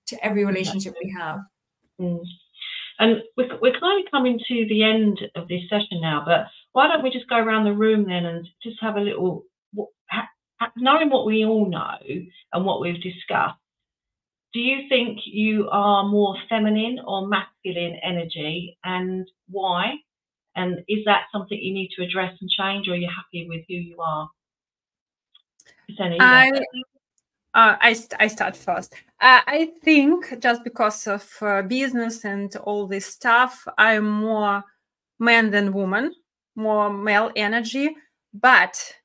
to every relationship we have. And we're kind of coming to the end of this session now, but why don't we just go around the room then and just have a little, knowing what we all know and what we've discussed, do you think you are more feminine or masculine energy, and why? And is that something you need to address and change, or are you happy with who you are? Ksenia, I start first. I think just because of business and all this stuff, I'm more man than woman, more male energy. But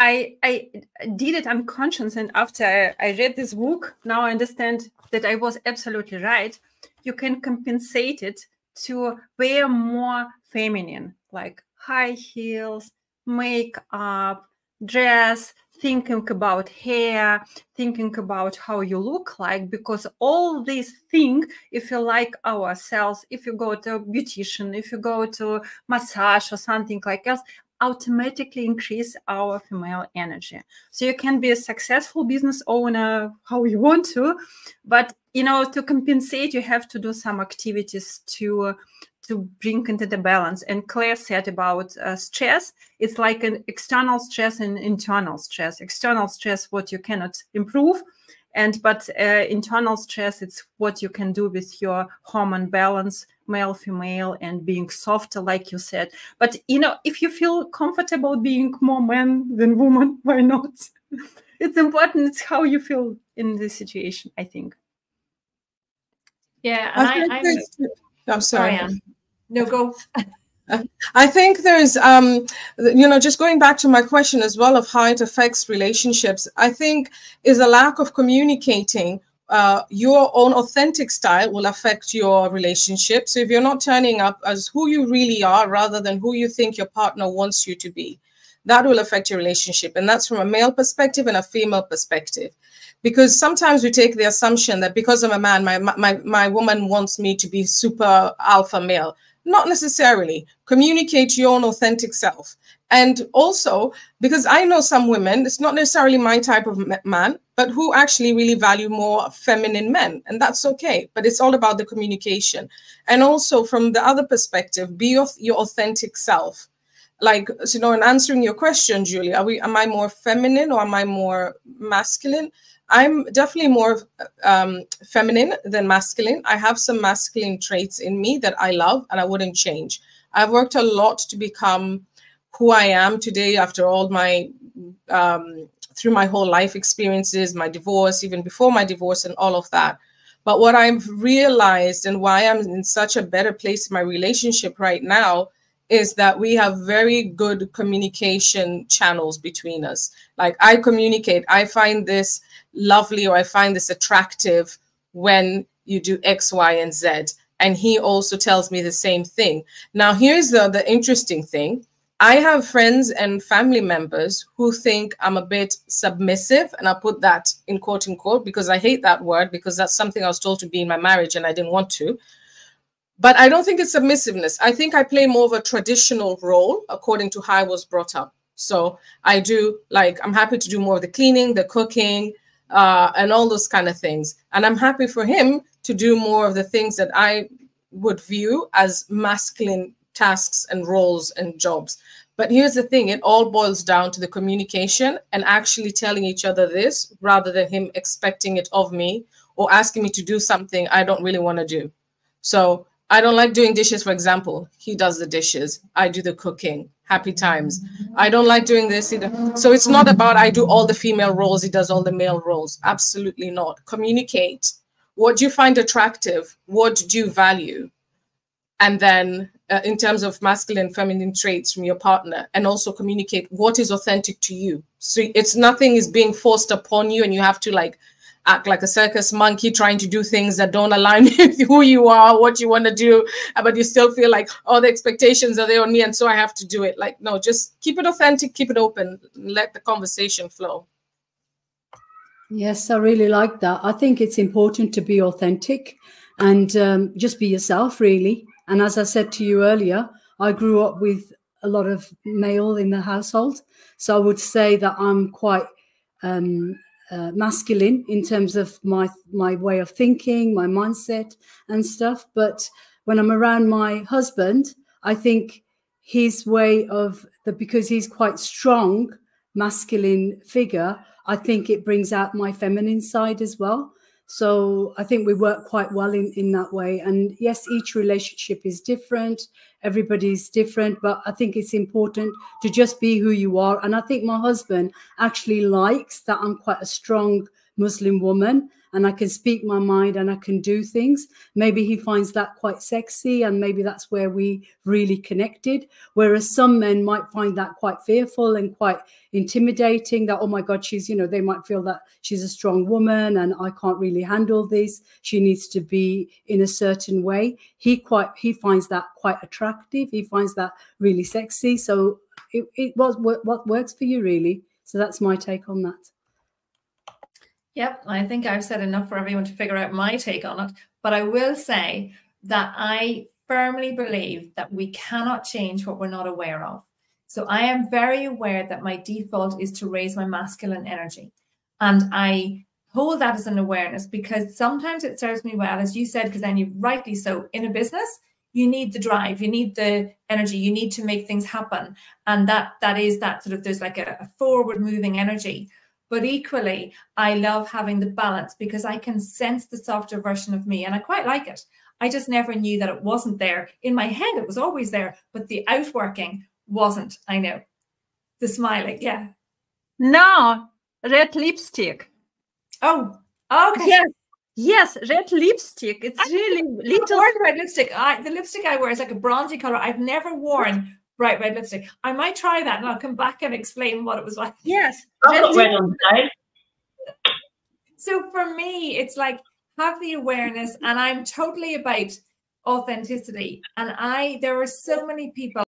I did it unconscious, and after I read this book, now I understand that I was absolutely right. You can compensate it to wear more feminine, like high heels, makeup, dress, thinking about hair, thinking about how you look like, because all these things, if you like ourselves, if you go to a beautician, if you go to massage or something like else, automatically increase our female energy. So you can be a successful business owner how you want to, but to compensate, you have to do some activities to bring into the balance. And Claire said about stress, it's like an external stress and internal stress. External stress, what you cannot improve, but internal stress, it's what you can do with your hormone balance, male, female, and being softer, like you said. But if you feel comfortable being more man than woman, why not? It's important. It's how you feel in this situation, I think. Yeah, and I'm sorry. No, go. I think there's, just going back to my question as well of how it affects relationships, I think is a lack of communicating. Your own authentic style will affect your relationship. So if you're not turning up as who you really are rather than who you think your partner wants you to be, that will affect your relationship. And that's from a male perspective and a female perspective. Because sometimes we take the assumption that because I'm a man, my woman wants me to be super alpha male. Not necessarily. Communicate your own authentic self. And also, because I know some women, it's not necessarily my type of man, but who actually really value more feminine men. And that's okay. But it's all about the communication. And also from the other perspective, be your authentic self. Like, in answering your question, Julie, am I more feminine or am I more masculine? I'm definitely more feminine than masculine. I have some masculine traits in me that I love and I wouldn't change. I've worked a lot to become who I am today after all my, through my whole life experiences, my divorce, even before my divorce and all of that. But what I've realized and why I'm in such a better place in my relationship right now is that we have very good communication channels between us. Like I communicate, I find this lovely or I find this attractive when you do X, Y, and Z. And he also tells me the same thing. Now, here's the interesting thing. I have friends and family members who think I'm a bit submissive. And I put that in quote unquote, because I hate that word, because that's something I was told to be in my marriage and I didn't want to. But I don't think it's submissiveness. I think I play more of a traditional role according to how I was brought up. So I do, like, I'm happy to do more of the cleaning, the cooking, and all those kind of things. And I'm happy for him to do more of the things that I would view as masculine tasks and roles and jobs. But here's the thing, it all boils down to the communication and actually telling each other this rather than him expecting it of me or asking me to do something I don't really want to do. So I don't like doing dishes, for example. He does the dishes. I do the cooking. Happy times. I don't like doing this either. So it's not about I do all the female roles, he does all the male roles. Absolutely not. Communicate. What do you find attractive? What do you value? And then in terms of masculine and feminine traits from your partner, and also communicate what is authentic to you. So it's nothing is being forced upon you and you have to like act like a circus monkey trying to do things that don't align with who you are, what you want to do, but you still feel like, oh, the expectations are there on me and so I have to do it. Like, no, just keep it authentic, keep it open, let the conversation flow. Yes, I really like that. I think it's important to be authentic and just be yourself, really. And as I said to you earlier, I grew up with a lot of male in the household. So I would say that I'm quite masculine in terms of my way of thinking, my mindset and stuff. But when I'm around my husband, I think his way of because he's quite strong, masculine figure, I think it brings out my feminine side as well. So I think we work quite well in that way. And yes, each relationship is different. Everybody's different, but I think it's important to just be who you are. And I think my husband actually likes that I'm quite a strong Muslim woman and I can speak my mind and I can do things. Maybe he finds that quite sexy and maybe that's where we really connected. Whereas some men might find that quite fearful and quite intimidating, that, oh my God, she's, you know, they might feel that she's a strong woman and I can't really handle this. She needs to be in a certain way. He finds that quite attractive. He finds that really sexy. So it was what works for you, really. So that's my take on that. Yep, I think I've said enough for everyone to figure out my take on it. But I will say that I firmly believe that we cannot change what we're not aware of. So I am very aware that my default is to raise my masculine energy. And I hold that as an awareness because sometimes it serves me well, as you said, because then you rightly so, in a business, you need the drive, you need the energy, you need to make things happen. And that is that sort of, there's like a forward moving energy. But equally, I love having the balance because I can sense the softer version of me and I quite like it. I just never knew that it wasn't there. In my head, it was always there, but the outworking wasn't, I know. The smiling, yeah. No, red lipstick. Oh, okay. Yes, yes, red lipstick. It's really little. Red lipstick. The lipstick I wear is like a bronzy color. I've never worn bright red lipstick. I might try that and I'll come back and explain what it was like. Yes. I've got red on today. So for me, it's like have the awareness and I'm totally about authenticity. And there are so many people